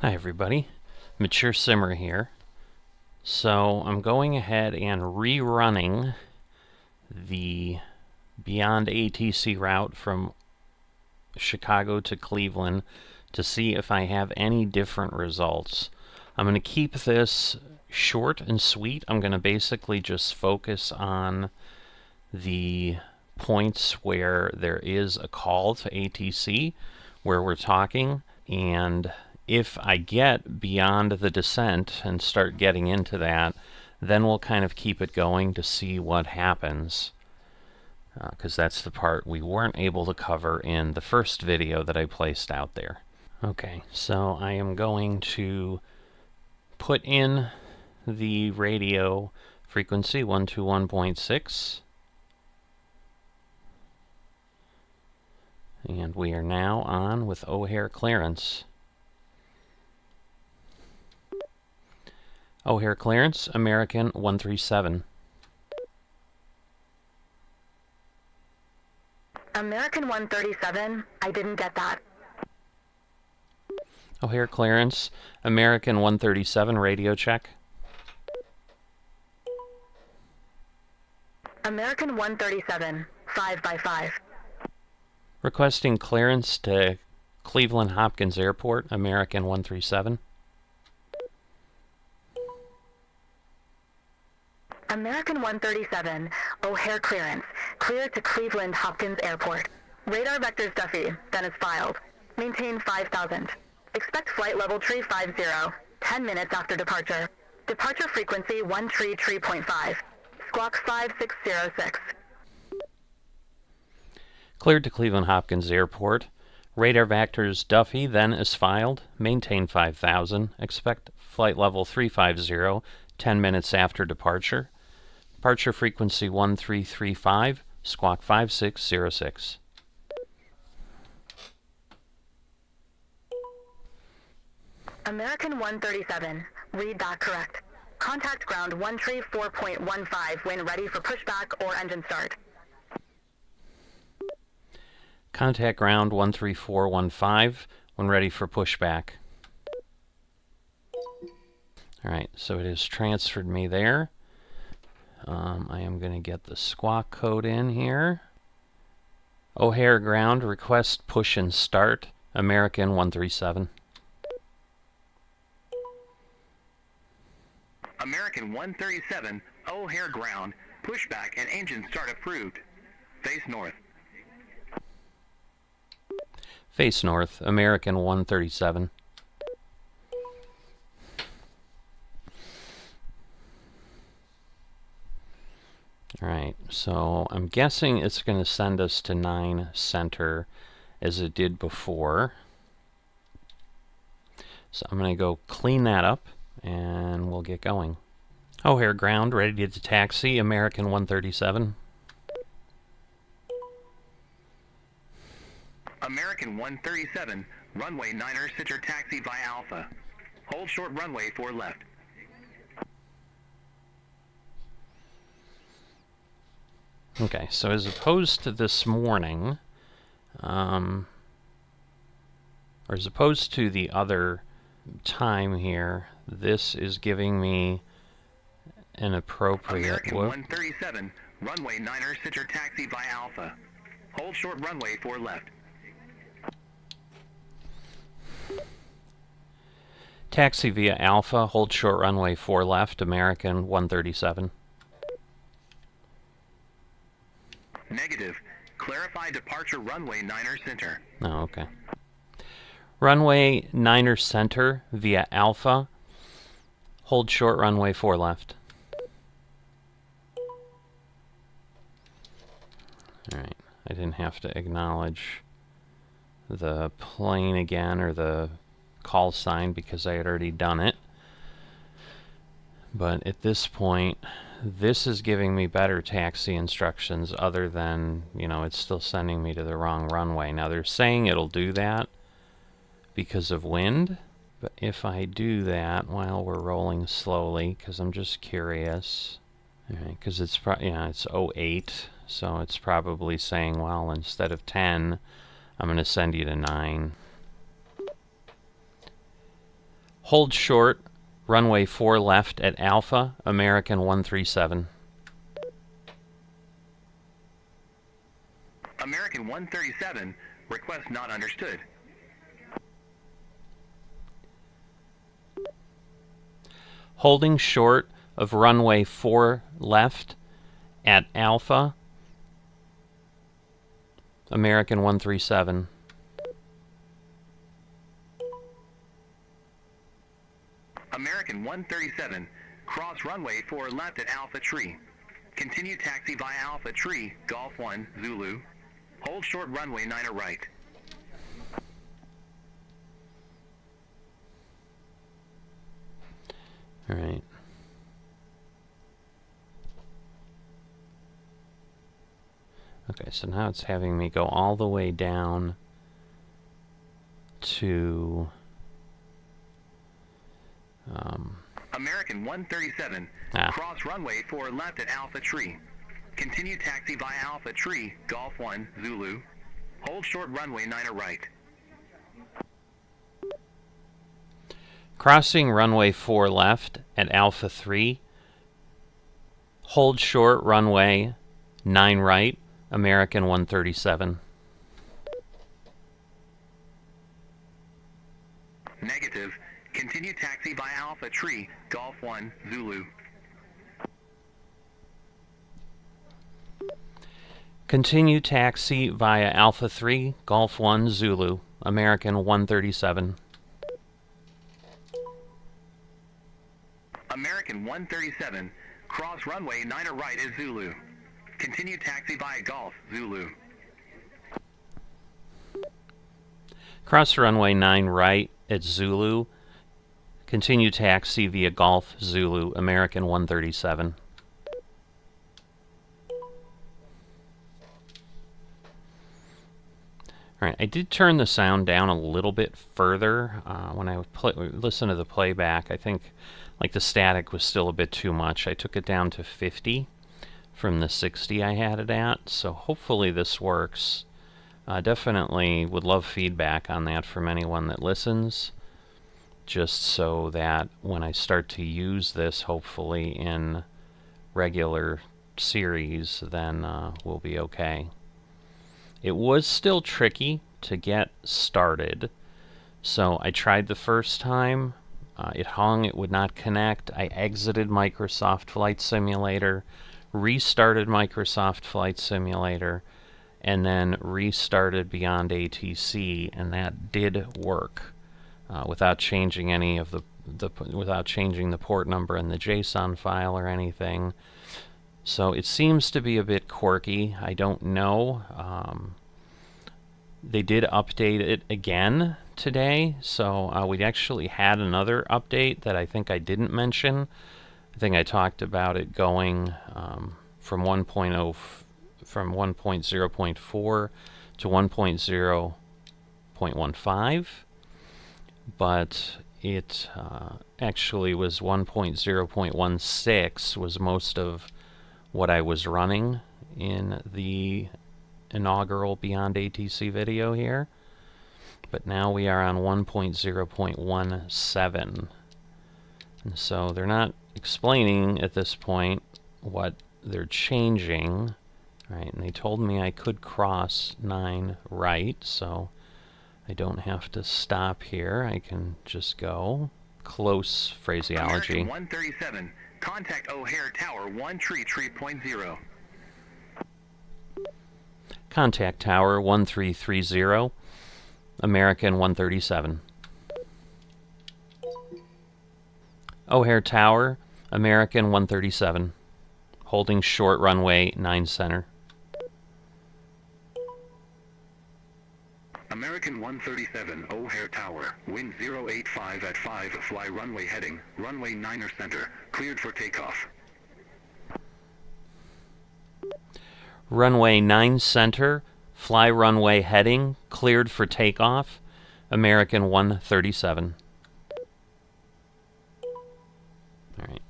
Hi everybody, Mature Simmer here. So I'm going ahead and rerunning the Beyondatc route from Chicago to Cleveland to see if I have any different results. I'm going to keep this short and sweet. I'm going to basically just focus on the points where there is a call to ATC, where we're talking, and if I get beyond the descent and start getting into that, then we'll kind of keep it going to see what happens. Because that's the part we weren't able to cover in the first video that I placed out there. Okay, so I am going to put in the radio frequency 121.6. And we are now on with O'Hare clearance. O'Hare clearance, American 137. American 137, I didn't get that. O'Hare clearance, American 137, radio check. American 137, 5x5. Requesting clearance to Cleveland Hopkins Airport, American 137. American 137, O'Hare clearance, clear to Cleveland Hopkins Airport. Radar vectors Duffy, then is filed. Maintain 5,000. Expect flight level tree 50, 10 minutes after departure. Departure frequency 133.5. Squawk 5606. Cleared to Cleveland Hopkins Airport. Radar vectors Duffy, then is filed. Maintain 5,000. Expect flight level 350, 10 minutes after departure. Departure frequency 1335, squawk 5606. American 137, read that correct. Contact ground 134.15 when ready for pushback or engine start. Contact ground 13415 when ready for pushback. Alright, so it has transferred me there. I am going to get the squawk code in here. O'Hare ground, request push and start, American 137. American 137, O'Hare ground, pushback and engine start approved. Face north. Face north, American 137. Alright, so I'm guessing it's going to send us to 9 center as it did before. So I'm going to go clean that up and we'll get going. O'Hare ground, ready to taxi, American 137. American 137, runway 9er, center taxi via Alpha. Hold short runway 4 left. Okay, so as opposed to this morning, or as opposed to the other time here, this is giving me an appropriate... American 137, runway 9er, center taxi via Alpha. Hold short runway 4 left. Taxi via Alpha, hold short runway 4 left, American 137. Negative. Clarify departure runway 9er center. Oh, okay. Runway 9er center via Alpha, hold short runway 4 left. Alright, I didn't have to acknowledge the plane again or the call sign because I had already done it. But at this point, this is giving me better taxi instructions other than, you know, it's still sending me to the wrong runway. Now they're saying it'll do that because of wind, but if I do that while we're rolling slowly, because I'm just curious, because it's it's 08, so it's probably saying, well, instead of 10, I'm going to send you to 9. Hold short, runway 4 left at Alpha, American 137. American 137, request not understood. Holding short of runway 4 left at Alpha, American 137. American 137, cross runway 4 left at Alpha Tree. Continue taxi via Alpha Tree, Golf 1, Zulu. Hold short runway 9 right. All right. Okay, so now it's having me go all the way down to American 137, cross runway 4 left at Alpha Tree. Continue taxi via Alpha Tree, Golf 1, Zulu. Hold short runway 9 right. crossing runway 4 left at Alpha 3. Hold short runway 9 right, American 137. Negative. Continue taxi via Alpha Tree, Golf 1, Zulu. Continue taxi via Alpha 3, Golf 1, Zulu, American 137. American 137, cross runway 9 right is Zulu. Continue taxi via Golf, Zulu. Cross runway 9 right at Zulu. Continue taxi via Golf, Zulu, American 137. Alright, I did turn the sound down a little bit further when I listened to the playback. I think like the static was still a bit too much. I took it down to 50 from the 60 I had it at, so hopefully this works. Definitely would love feedback on that from anyone that listens, just so that when I start to use this, hopefully in regular series, then we'll be okay. It was still tricky to get started, so I tried the first time. It hung, it would not connect. I exited Microsoft Flight Simulator, restarted Microsoft Flight Simulator, and then restarted Beyondatc, and that did work without changing any of without changing the port number in the JSON file or anything. So it seems to be a bit quirky. I don't know. They did update it again today, so we actually had another update that I think I didn't mention. I think I talked about it going from 1.0.4 to 1.0.15, but it actually was 1.0.16 was most of what I was running in the inaugural Beyondatc video here. But now we are on 1.0.17. And so they're not explaining at this point what they're changing. Right, and they told me I could cross 9 right, so I don't have to stop here. I can just go. Close phraseology. American 137, contact O'Hare Tower 133.0. Contact Tower 1330, American 137. O'Hare Tower, American 137. Holding short runway 9 center. American 137, O'Hare Tower, wind 085 at 5, fly runway heading, runway 9er center, cleared for takeoff. Runway 9 center, fly runway heading, cleared for takeoff, American 137. Alright.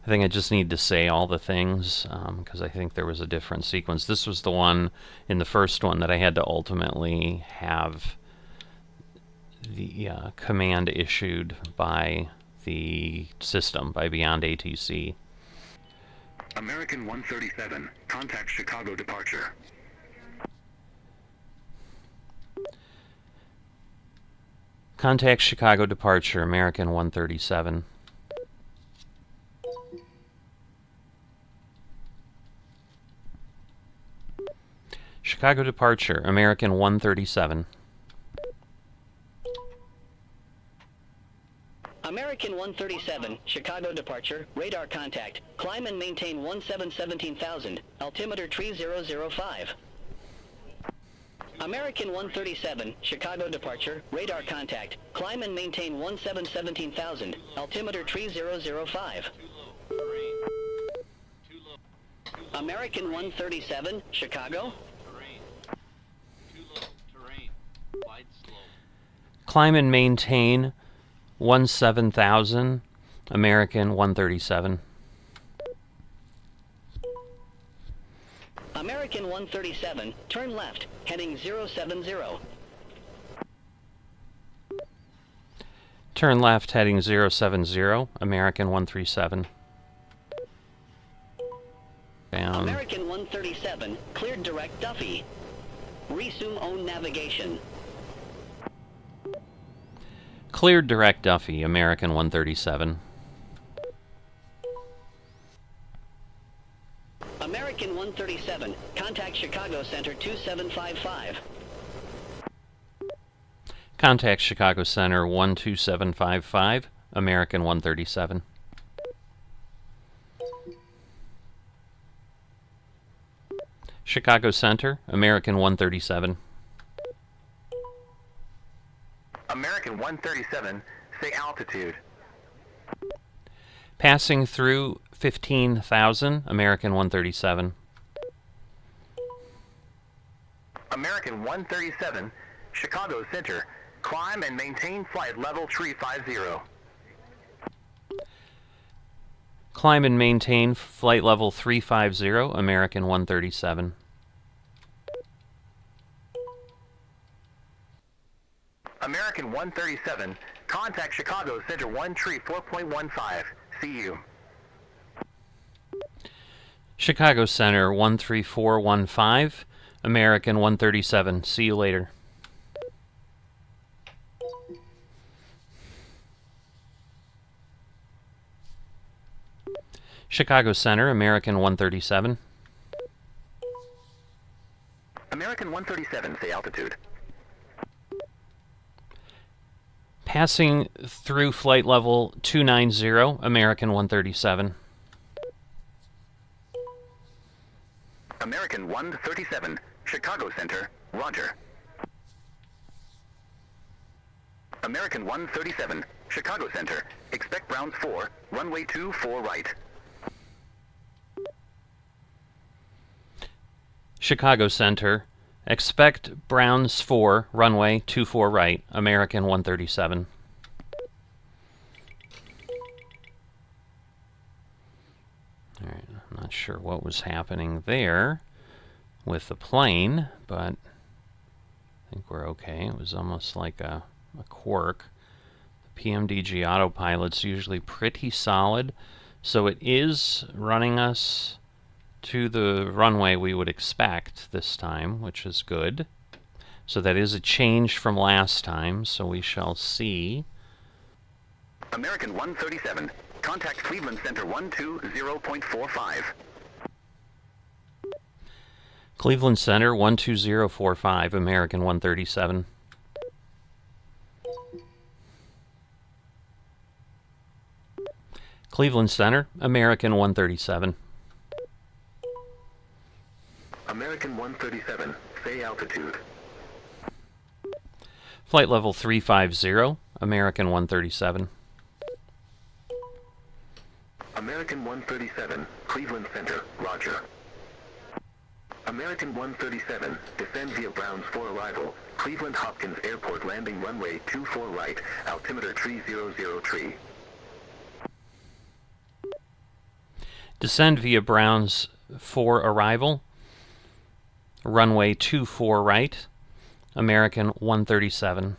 I think I just need to say all the things, because I think there was a different sequence. This was the one in the first one that I had to ultimately have command issued by the system, by Beyondatc. American 137, contact Chicago departure. Contact Chicago departure, American 137. Chicago departure, American 137. American 137, Chicago departure, radar contact. Climb and maintain 1717,000, altimeter tree 005. American 137, Chicago departure, radar contact. Climb and maintain 1717,000, altimeter tree 005. American 137, Chicago. Climb and maintain 17,000, American 137. American 137, turn left, heading 070. Turn left, heading 070, American 137. Down. American 137, cleared direct Duffy. Resume own navigation. Cleared direct Duffy, American 137. American 137, contact Chicago Center 2755. Contact Chicago Center 12755, American 137. Chicago Center, American 137. American 137, say altitude. Passing through 15,000, American 137. American 137, Chicago Center, climb and maintain flight level tree 50. Climb and maintain flight level 350, American 137. American 137, contact Chicago Center 1 tree 4.15. See you. Chicago Center 13415, American 137. See you later. Chicago Center, American 137. American 137, say altitude. Passing through flight level 290, American 137. American 137, Chicago Center, roger. American 137, Chicago Center, expect Browns 4, runway 24 right. Chicago Center, expect Browns 4, runway 24 right, American 137. All right, I'm not sure what was happening there with the plane, but I think we're okay. It was almost like a quirk. The PMDG autopilot's usually pretty solid, so it is running us to the runway we would expect this time, which is good. So that is a change from last time, so we shall see. American 137, contact Cleveland Center 120.45. Cleveland Center 12045, American 137. Cleveland Center, American 137. American 137, say altitude. Flight level 350, American 137. American 137, Cleveland Center, roger. American 137, descend via Browns for arrival, Cleveland Hopkins Airport landing runway 24 right, altimeter tree 00 tree. Descend via Browns for arrival, runway 24 right, American 137.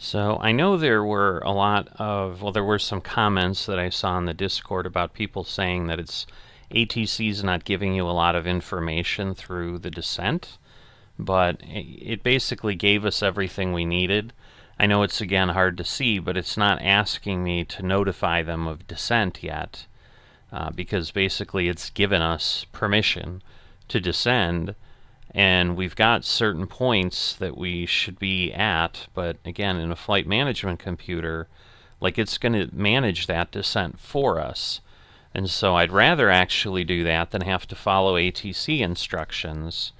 So I know there were a lot of, well, there were some comments that I saw in the Discord about people saying that it's ATC's not giving you a lot of information through the descent, but it basically gave us everything we needed. I know it's, again, hard to see, but it's not asking me to notify them of descent yet, because basically it's given us permission to descend, and we've got certain points that we should be at, but again, in a flight management computer, like, it's going to manage that descent for us. And so I'd rather actually do that than have to follow ATC instructions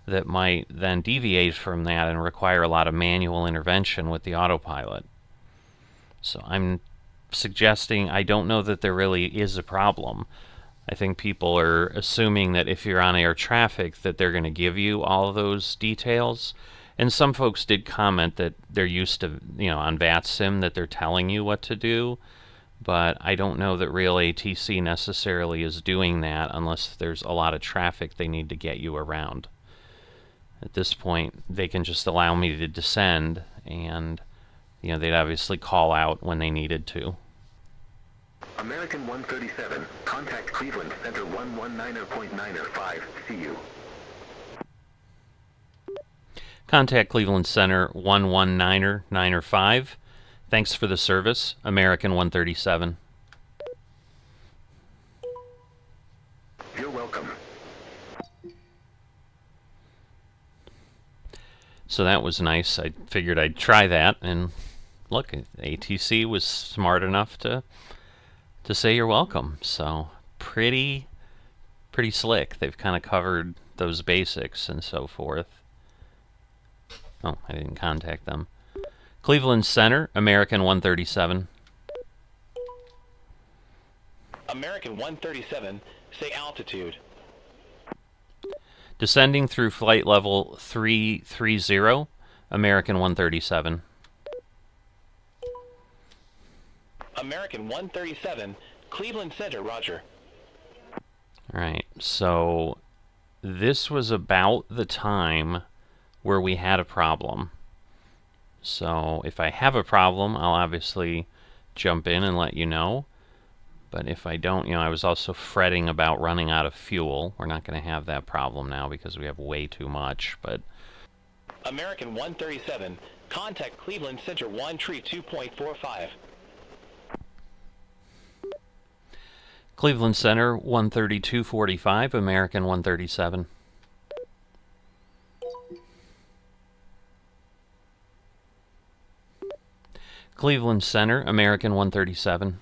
that might then deviate from that and require a lot of manual intervention with the autopilot. So I'm suggesting, I don't know that there really is a problem. I think people are assuming that if you're on air traffic that they're going to give you all of those details. And some folks did comment that they're used to, on BATSim, that they're telling you what to do. But I don't know that real ATC necessarily is doing that unless there's a lot of traffic they need to get you around. At this point, they can just allow me to descend, and they'd obviously call out when they needed to. American 137, contact Cleveland Center 119.95, see you. Contact Cleveland Center 119.95. Thanks for the service, American 137. You're welcome. So that was nice. I figured I'd try that, and look, ATC was smart enough to say you're welcome. So pretty slick. They've kind of covered those basics and so forth. Oh, I didn't contact them. Cleveland Center, American 137. American 137, say altitude. Descending through flight level 330, American 137. American 137, Cleveland Center, roger. Alright, so this was about the time where we had a problem. So if I have a problem, I'll obviously jump in and let you know. But if I don't, I was also fretting about running out of fuel. We're not going to have that problem now because we have way too much, but... American 137, contact Cleveland Center 132.45. Cleveland Center 132.45, American 137. Cleveland Center, American 137.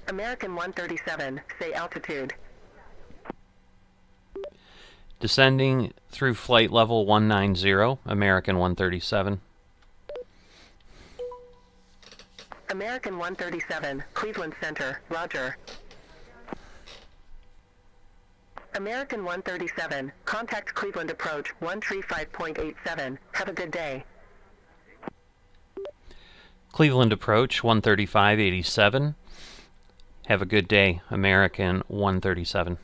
American 137, say altitude. Descending through flight level 190, American 137. American 137, Cleveland Center, roger. American 137, contact Cleveland approach 135.87. Have a good day. Cleveland approach 135.87. Have a good day, American 137.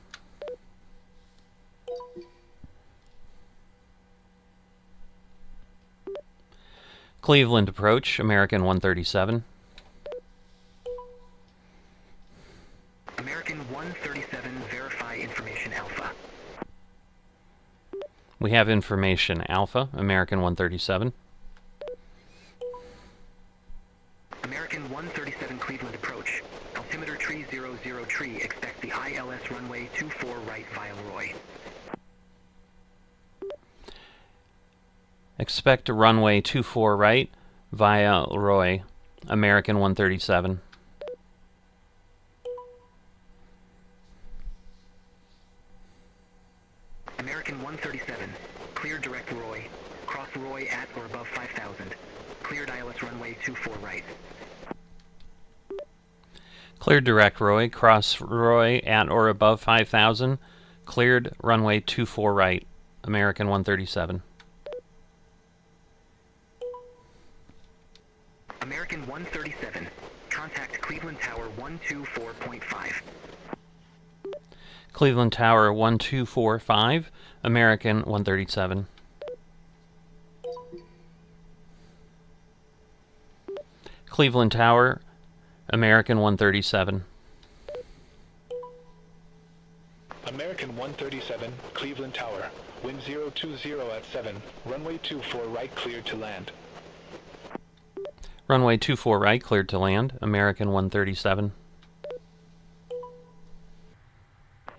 Cleveland approach, American 137. American 137, verify information alpha. We have information alpha, American 137. American 137, Cleveland approach. Altimeter tree 00 tree, expect the ILS runway 24 right via Roy. Expect a runway 24 right via Roy, American 137. American 137, clear direct Roy. Cross Roy at or above 5,000. Cleared ILS runway 24 right. Cleared direct Roy, cross Roy at or above 5,000. Cleared runway 24 right, American 137. American 137, contact Cleveland Tower 124.5. Cleveland Tower 1245, American 137. Cleveland Tower, American 137. American 137, Cleveland Tower. Wind 020 at 7. Runway 24 right cleared to land. Runway 24 right cleared to land, American 137.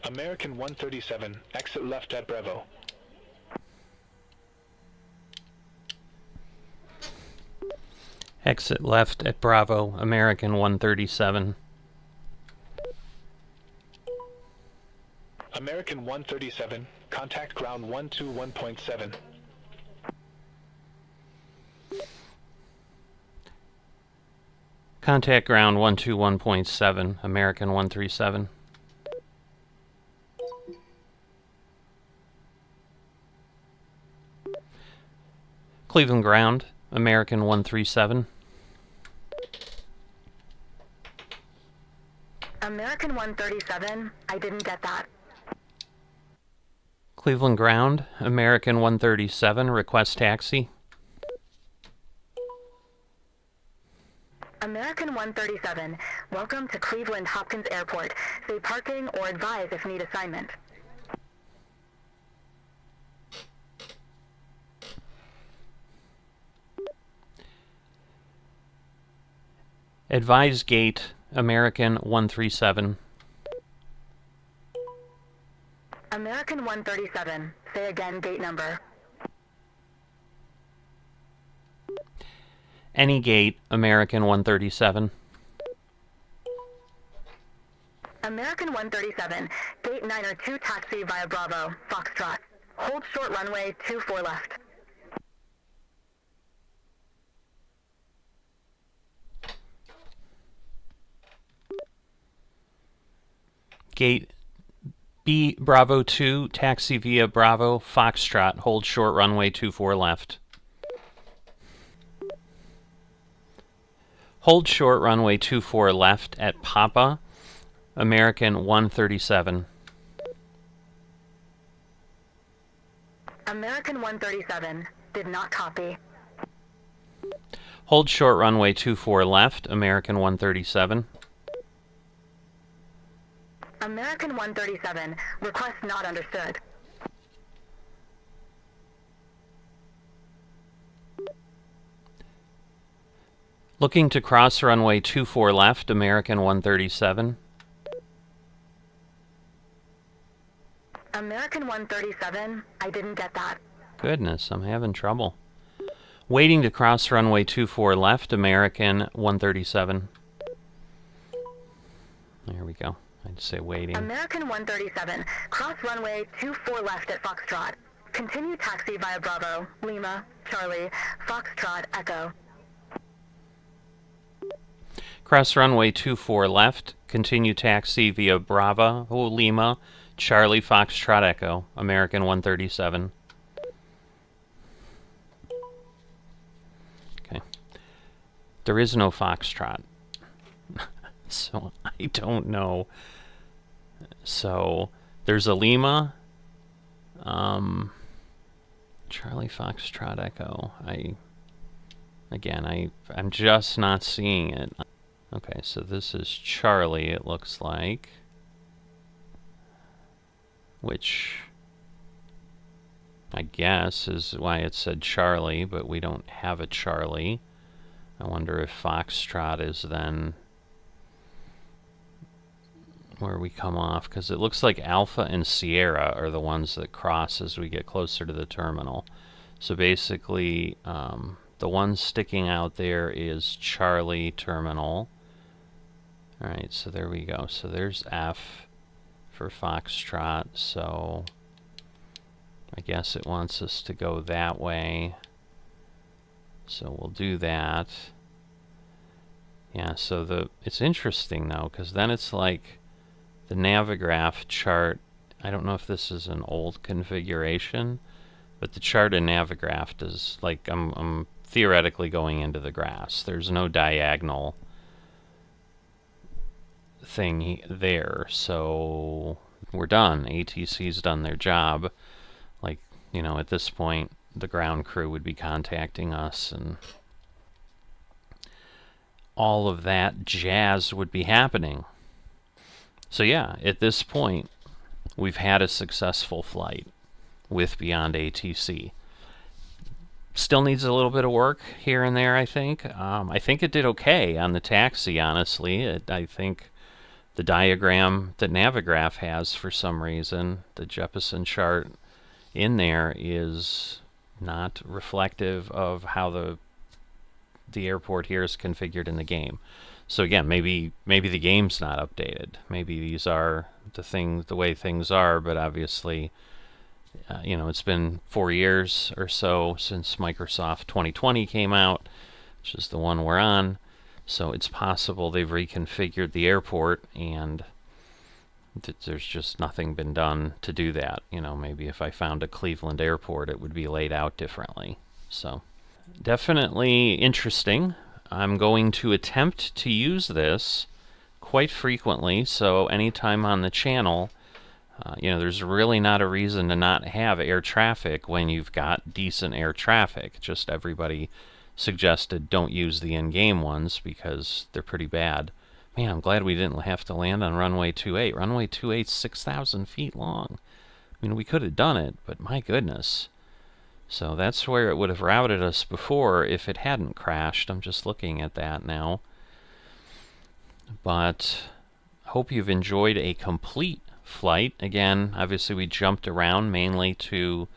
American 137, exit left at Bravo. Exit left at Bravo, American 137. American 137, contact ground 121.7. Contact ground 121.7, American 137. Cleveland ground, American 137. American 137, I didn't get that. Cleveland ground, American 137, request taxi. American 137, welcome to Cleveland Hopkins Airport. Say parking or advise if need assignment. Advise gate, American 137. American 137, say again gate number. Any gate, American 137. American 137, gate 902 taxi via Bravo, Foxtrot. Hold short runway 24 left. Gate B Bravo 2, taxi via Bravo, Foxtrot, hold short runway 24 left. Hold short runway 24 left at Papa, American 137. American 137, did not copy. Hold short runway 24 left, American 137. American 137, request not understood. Looking to cross runway 24 left, American 137. American 137, I didn't get that. Goodness, I'm having trouble. Waiting to cross runway 24 left, American 137. There we go. I'd say waiting. American 137, cross runway 24 left at Foxtrot. Continue taxi via Bravo, Lima, Charlie, Foxtrot, Echo. Cross runway 24 left. Continue taxi via Bravo, Lima, Charlie, Foxtrot, Echo, American 137. Okay. There is no Foxtrot. So I don't know. So there's a Lima. Charlie, Foxtrot, Echo. I'm just not seeing it. Okay, so this is Charlie, it looks like. Which I guess is why it said Charlie, but we don't have a Charlie. I wonder if Foxtrot is then where we come off, because it looks like Alpha and Sierra are the ones that cross as we get closer to the terminal. So basically, the one sticking out there is Charlie Terminal. Alright, so there we go. So there's F for Foxtrot, so I guess it wants us to go that way. So we'll do that. Yeah, so it's interesting though, because then it's like the Navigraph chart. I don't know if this is an old configuration, but the chart in Navigraph is like I'm theoretically going into the grass. There's no diagonal thing there, so we're done. ATC's done their job. Like, you know, at this point the ground crew would be contacting us, and all of that jazz would be happening. So yeah, at this point, we've had a successful flight with Beyondatc. Still needs a little bit of work here and there, I think. I think it did okay on the taxi, honestly. I think the diagram that Navigraph has, for some reason, the Jeppesen chart in there, is not reflective of how the airport here is configured in the game. So again, maybe the game's not updated. Maybe these are the way things are, but obviously, you know, it's been 4 years or so since Microsoft 2020 came out, which is the one we're on. So it's possible they've reconfigured the airport and there's just nothing been done to do that. You know, maybe if I found a Cleveland airport, it would be laid out differently. So definitely interesting. I'm going to attempt to use this quite frequently, so anytime on the channel, you know, there's really not a reason to not have air traffic when you've got decent air traffic. Just everybody suggested don't use the in-game ones because they're pretty bad. Man, I'm glad we didn't have to land on runway 28. Runway 28's 6,000 feet long. I mean, we could have done it, but my goodness. So that's where it would have routed us before if it hadn't crashed. I'm just looking at that now. But hope you've enjoyed a complete flight. Again, obviously we jumped around mainly to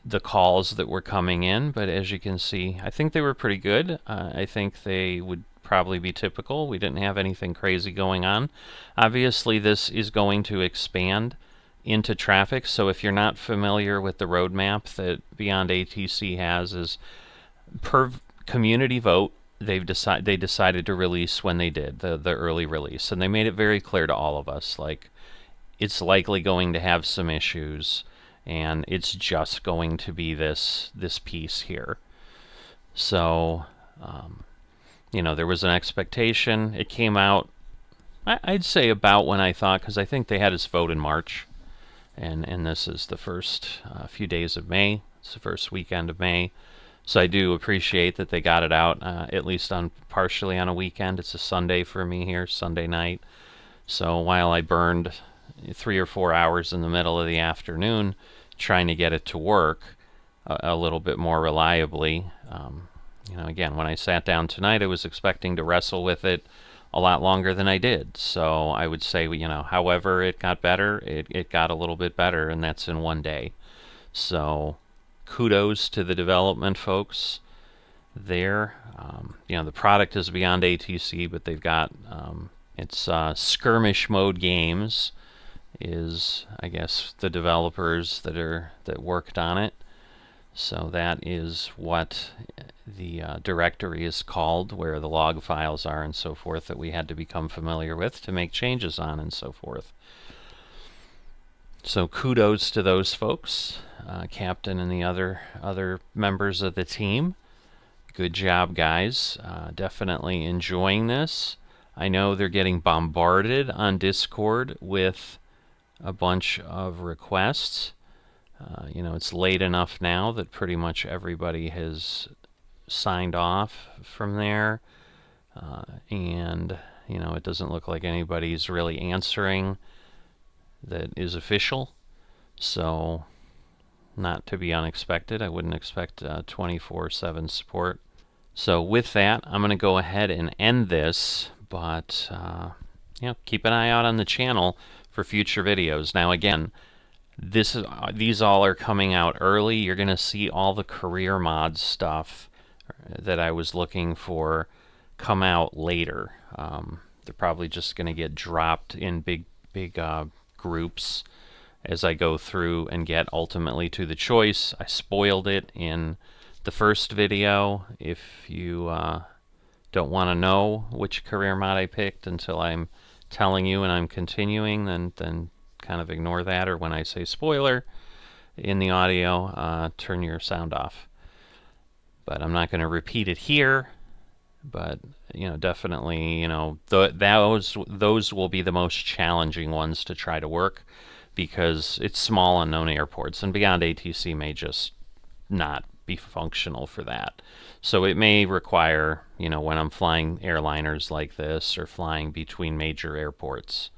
the calls that were coming in, but as you can see, I think they were pretty good. I think they would probably be typical. We didn't have anything crazy going on. Obviously this is going to expand into traffic, so if you're not familiar with the roadmap that Beyondatc has, is per community vote, they decided to release when they did the early release, and they made it very clear to all of us, like, it's likely going to have some issues and it's just going to be this piece here. So you know, there was an expectation. It came out, I'd say about when I thought, because I think they had us vote in March, and this is the first few days of May. It's the first weekend of May. So I do appreciate that they got it out, at least partially on a weekend. It's a Sunday for me here, Sunday night. So while I burned 3 or 4 hours in the middle of the afternoon trying to get it to work a little bit more reliably, you know, again, when I sat down tonight, I was expecting to wrestle with it a lot longer than I did. So I would say, you know, however it got better, it got a little bit better, and that's in one day. So kudos to the development folks there. You know, the product is Beyondatc, but they've got it's Skirmish Mode Games is, I guess, the developers that worked on it. So that is what the directory is called, where the log files are and so forth, that we had to become familiar with to make changes on and so forth. So kudos to those folks, Captain and the other members of the team. Good job, guys. Definitely enjoying this. I know they're getting bombarded on Discord with a bunch of requests. You know, it's late enough now that pretty much everybody has signed off from there. And, you know, it doesn't look like anybody's really answering that is official. So, not to be unexpected. I wouldn't expect 24/7 support. So with that, I'm going to go ahead and end this, but you know, keep an eye out on the channel for future videos. Now again, these all are coming out early. You're going to see all the career mod stuff that I was looking for come out later. They're probably just going to get dropped in big groups as I go through and get ultimately to the choice. I spoiled it in the first video. If you don't want to know which career mod I picked until I'm telling you and I'm continuing, then kind of ignore that, or when I say spoiler in the audio, turn your sound off. But I'm not going to repeat it here. But you know, definitely, you know, those will be the most challenging ones to try to work, because it's small unknown airports, and Beyondatc may just not be functional for that. So it may require, you know, when I'm flying airliners like this or flying between major airports.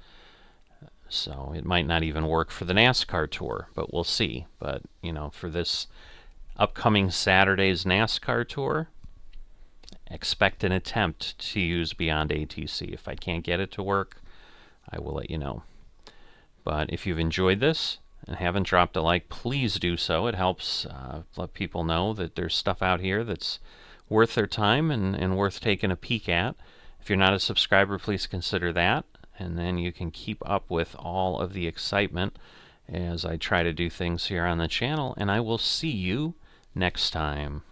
So it might not even work for the NASCAR tour, but we'll see. But, you know, for this upcoming Saturday's NASCAR tour, expect an attempt to use Beyondatc. If I can't get it to work, I will let you know. But if you've enjoyed this and haven't dropped a like, please do so. It helps let people know that there's stuff out here that's worth their time and worth taking a peek at. If you're not a subscriber, please consider that. And then you can keep up with all of the excitement as I try to do things here on the channel. And I will see you next time.